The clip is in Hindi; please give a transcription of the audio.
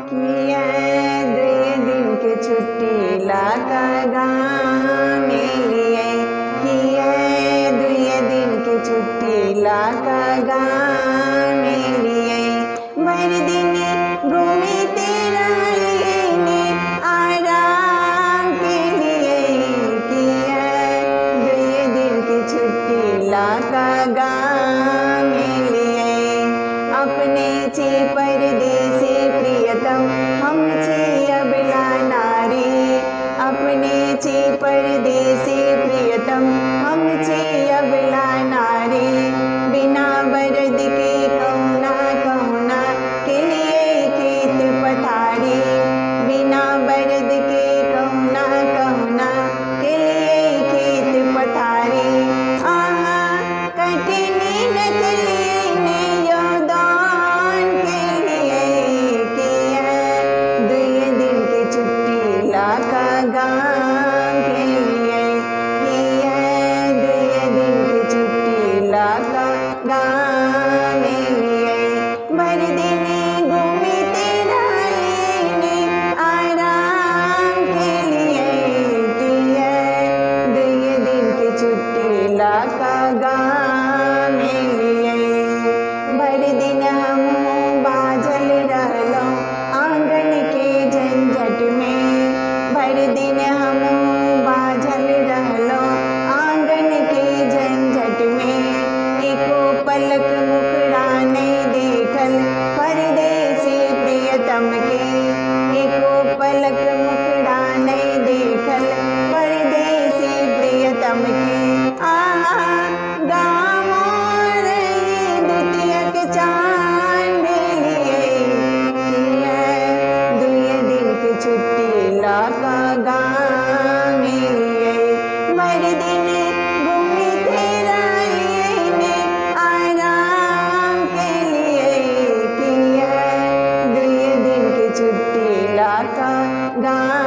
किया दुए दिन के छुट्टी लाका गाँव में लिए किया दुए दिन के छुट्टी लाका गाँव में लिए भर दिन घूमे तेरा ने आराम के लिए किया दुए दिन की छुट्टी लाका गाँव में लिए अपने ची परदेसी प्रियतम हम छी अबला नारी अपने ची परदेसी प्रियतम हम छी अबला नारी बिना बरद के कहुना कहुना के लिए खेत पथारी बिना बरद के कहुना कहुना के लिए खेत पथारी आहा कठिनी न चलिए ने योदान के लिए किया दुए दिन की छुट्टी लाका गाँव के लिए किया दुए दिन की छुट्टी लाका गाँव में लिए भर दिन घूमे तेरा ने आराम के लिए किया दुए दिन की छुट्टी लाका गाँव में लिए भर दिन हम बाझल रहलो आंगन के झंझट में भर दिन हम बाझल रहलो आंगन के झंझट में एको पलक मुखड़ा नहीं देखल परदेसी प्रियतम के एको पलक मुखड़ा नहीं देखल परदेसी प्रियतम के आहा गाँव रही द्वितीयक चांद लिए किया दुए दिन की छुट्टी लाका गाँव में लिए भर दिन घूमे तेरा ने आराम के लिए किया दुए दिन की छुट्टी लाका गाँव